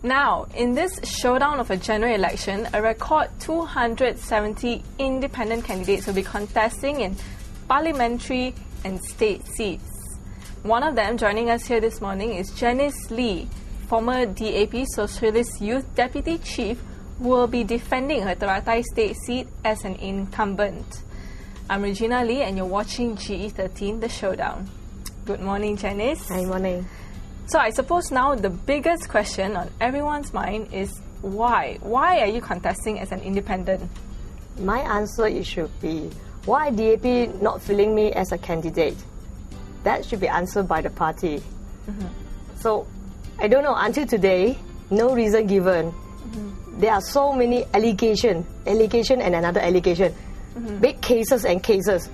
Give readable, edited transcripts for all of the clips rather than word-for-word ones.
Now, in this showdown of a general election, a record 270 independent candidates will be contesting in parliamentary and state seats. One of them joining us here this morning is Jenice Lee, former DAP Socialist Youth Deputy Chief, who will be defending her Teratai state seat as an incumbent. I'm Regina Lee and you're watching GE13, The Showdown. Good morning, Jenice. Good morning. So I suppose now the biggest question on everyone's mind is why? Why are you contesting as an independent? My answer should be, why DAP not filling me as a candidate? That should be answered by the party. So, I don't know, until today, no reason given. There are so many allegation and another allegation. Big cases and cases.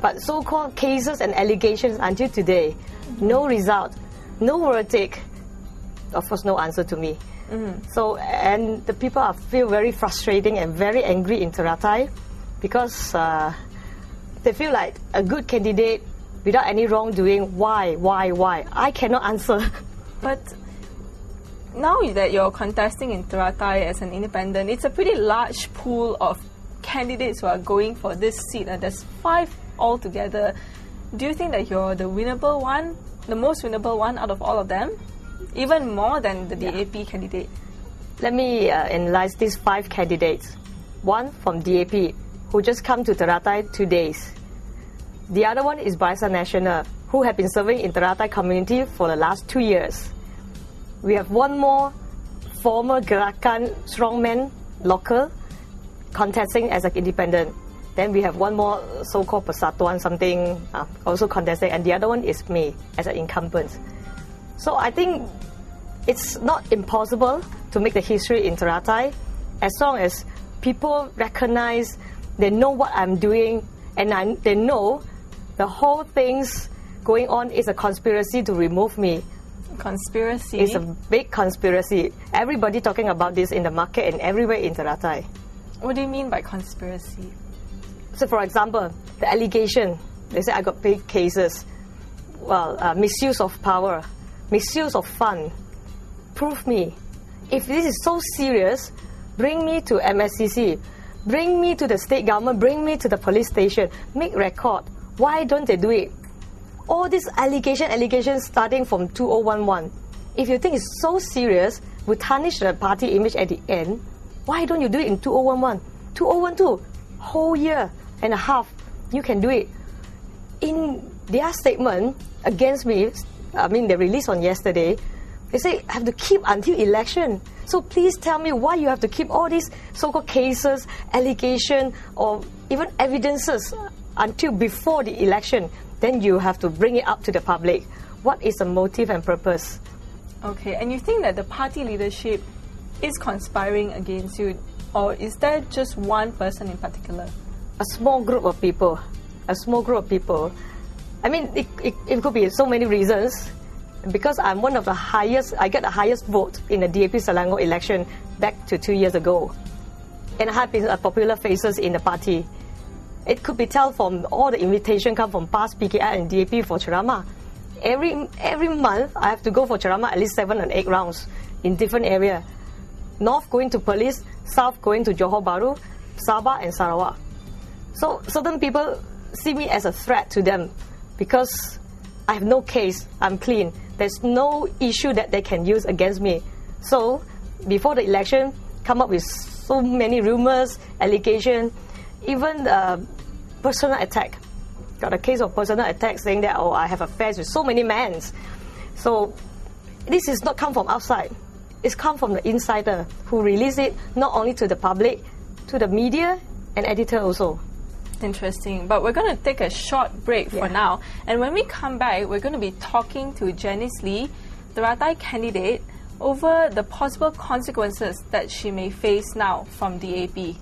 But so-called cases and allegations until today, no result. No verdict, of course, no answer to me. So, and the people feel very frustrating and very angry in Teratai because they feel like a good candidate without any wrongdoing. Why? I cannot answer. But now that you're contesting in Teratai as an independent, it's a pretty large pool of candidates who are going for this seat, and there's 5 altogether. Do you think that you're the winnable one? The most winnable one out of all of them, even more than the DAP candidate? Let me analyze these 5 candidates. One from DAP, who just come to Teratai 2 days. The other one is Barisan Nasional, who have been serving in Teratai community for the last 2 years. We have one more former Gerakan strongman local contesting as an independent. Then we have one more so-called Persatuan something also contesting, and the other one is me as an incumbent. So I think it's not impossible to make the history in Teratai as long as people recognize, they know what I'm doing, and they know the whole thing's going on is a conspiracy to remove me. Conspiracy? It's a big conspiracy. Everybody talking about this in the market and everywhere in Teratai. What do you mean by conspiracy? So, for example, the allegation, they say I got big cases. Well, misuse of power, misuse of fund. Prove me. If this is so serious, bring me to MSCC, bring me to the state government, bring me to the police station, make record. Why don't they do it? All these allegations starting from 2011. If you think it's so serious, will tarnish the party image at the end, why don't you do it in 2011? 2012, whole year and a half, you can do it. In their statement against me, they released on yesterday, they say I have to keep until election. So please tell me why you have to keep all these so-called cases, allegation, or even evidences until before the election. Then you have to bring it up to the public. What is the motive and purpose? Okay, and you think that the party leadership is conspiring against you, or is there just one person in particular? A small group of people. I mean, it could be so many reasons. Because I'm one of the highest, I get the highest vote in the DAP Selangor election back to 2 years ago. And I have been a popular faces in the party. It could be tell from all the invitation come from past PKI and DAP for ceramah. Every month, I have to go for ceramah at least 7 and 8 rounds in different areas. North going to Perlis, South going to Johor Bahru, Sabah and Sarawak. So certain people see me as a threat to them because I have no case, I'm clean. There's no issue that they can use against me. So before the election, come up with so many rumors, allegations, even personal attack. Got a case of personal attack saying that, I have affairs with so many men. So this is not come from outside. It's come from the insider who released it not only to the public, to the media and editor also. Interesting. But we're going to take a short break for now. And when we come back, we're going to be talking to Jenice Lee, the Teratai candidate, over the possible consequences that she may face now from DAP.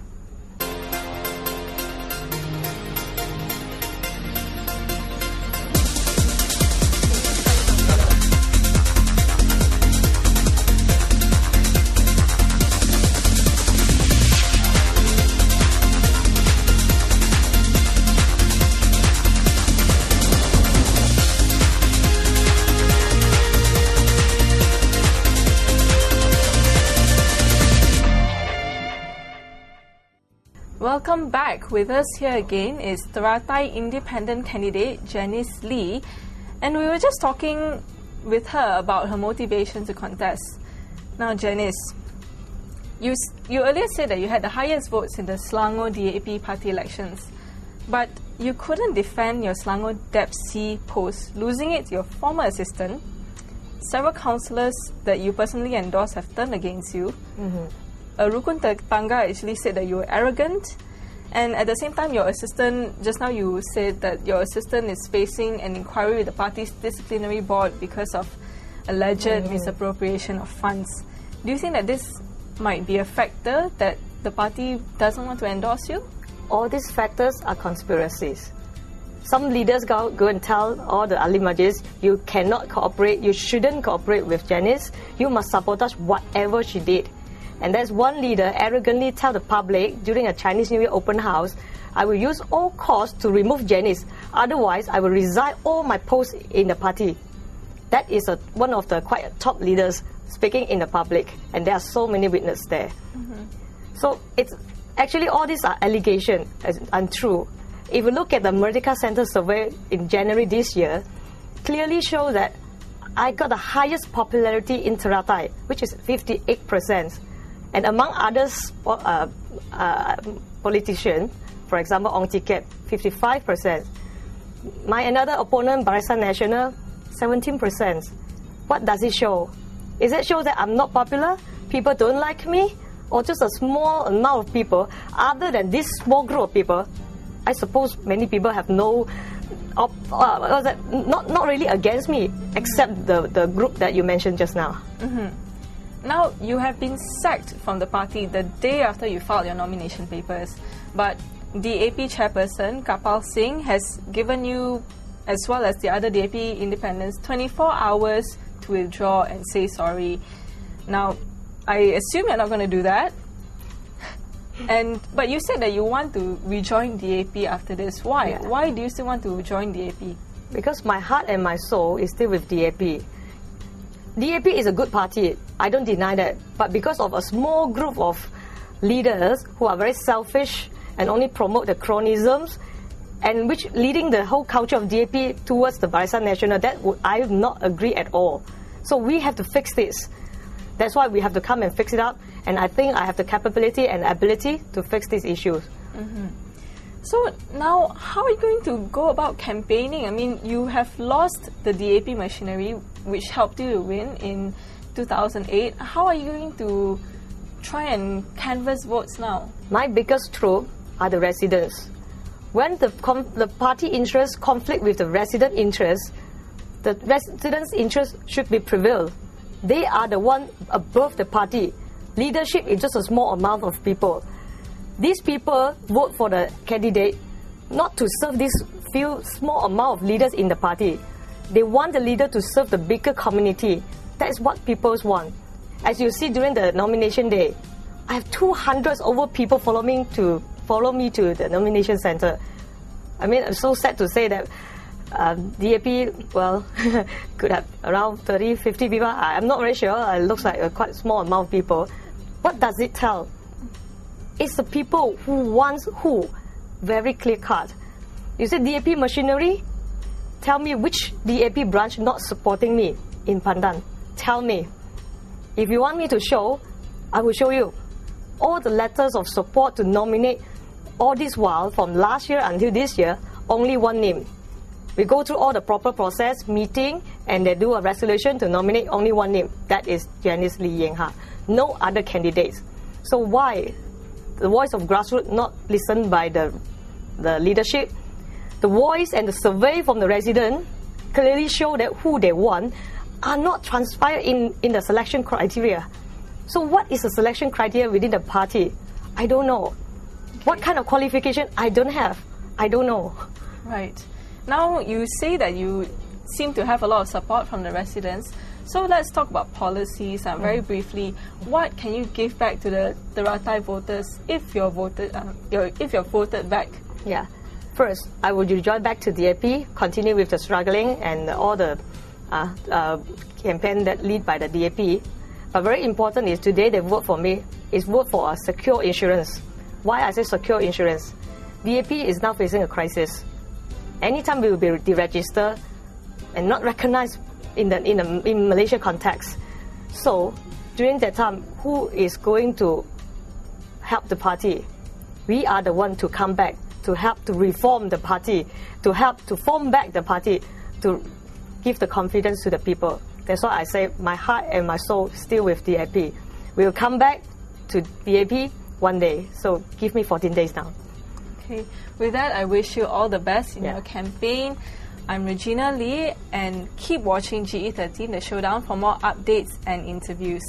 Welcome back. With us here again is Teratai independent candidate Jenice Lee, and we were just talking with her about her motivation to contest. Now, Jenice, you earlier said that you had the highest votes in the Selangor DAP party elections, but you couldn't defend your Selangor DAP C post, losing it to your former assistant. Several councillors that you personally endorsed have turned against you. Rukun Tetangga actually said that you were arrogant, and at the same time your assistant, just now you said that your assistant is facing an inquiry with the party's disciplinary board because of alleged misappropriation of funds. Do you think that this might be a factor that the party doesn't want to endorse you? All these factors are conspiracies. Some leaders go and tell all the Ali Majlis, you cannot cooperate, you shouldn't cooperate with Jenice, you must sabotage whatever she did. And there's one leader arrogantly tell the public during a Chinese New Year open house, I will use all costs to remove Jenice, otherwise I will resign all my posts in the party. That is one of the quite top leaders speaking in the public, and there are so many witnesses there. So it's actually all these are allegations, untrue. If you look at the Merdeka Center survey in January this year, clearly shows that I got the highest popularity in Teratai, which is 58%. And among others, politicians, for example, Ong Tiket, 55%. My another opponent, Barisan Nasional, 17%. What does it show? Is it show that I'm not popular? People don't like me? Or just a small amount of people? Other than this small group of people, I suppose many people have not really against me, except the group that you mentioned just now. Now, you have been sacked from the party the day after you filed your nomination papers, but DAP chairperson Kapal Singh has given you, as well as the other DAP independents, 24 hours to withdraw and say sorry. Now, I assume you're not going to do that. But you said that you want to rejoin DAP after this. Why? Yeah. Why do you still want to join DAP? Because my heart and my soul is still with DAP. DAP is a good party, I don't deny that. But because of a small group of leaders who are very selfish and only promote the cronyisms, and which leading the whole culture of DAP towards the Barisan Nasional, I would not agree at all. So we have to fix this. That's why we have to come and fix it up, and I think I have the capability and ability to fix these issues. So now, how are you going to go about campaigning? I mean, you have lost the DAP machinery, which helped you to win in 2008. How are you going to try and canvass votes now? My biggest trope are the residents. When the party interests conflict with the resident interests, the residents' interests should be prevailed. They are the one above the party. Leadership is just a small amount of people. These people vote for the candidate not to serve this few small amount of leaders in the party. They want the leader to serve the bigger community. That is what people want. As you see during the nomination day, I have 200 over people follow me to the nomination center. I mean, I'm so sad to say that DAP, well, could have around 30, 50 people. I'm not very sure. It looks like a quite small amount of people. What does it tell? It's the people who wants who. Very clear cut. You say DAP machinery? Tell me which DAP branch not supporting me in Pandan. Tell me. If you want me to show, I will show you. All the letters of support to nominate all this while from last year until this year, only one name. We go through all the proper process, meeting, and they do a resolution to nominate only one name. That is Jenice Lee. No other candidates. So why the voice of grassroots not listened by the leadership? The voice and the survey from the resident clearly show that who they want are not transpired in the selection criteria. So what is the selection criteria within the party? I don't know. What kind of qualification? I don't have. I don't know. Right. Now you say that you seem to have a lot of support from the residents. So let's talk about policies very briefly. What can you give back to the Teratai voters if you're voted back? Yeah. First, I would rejoin back to DAP, continue with the struggling and all the campaign that lead by the DAP. But very important is today they vote for me is vote for a secure insurance. Why I say secure insurance? DAP is now facing a crisis. Anytime we will be deregistered and not recognized in Malaysia context. So during that time, who is going to help the party? We are the one to come back, to help to reform the party, to help to form back the party, to give the confidence to the people. That's why I say my heart and my soul still with DAP. We will come back to DAP one day. So give me 14 days now. Okay. With that, I wish you all the best in your campaign. I'm Jenice Lee, and keep watching GE13 The Showdown for more updates and interviews.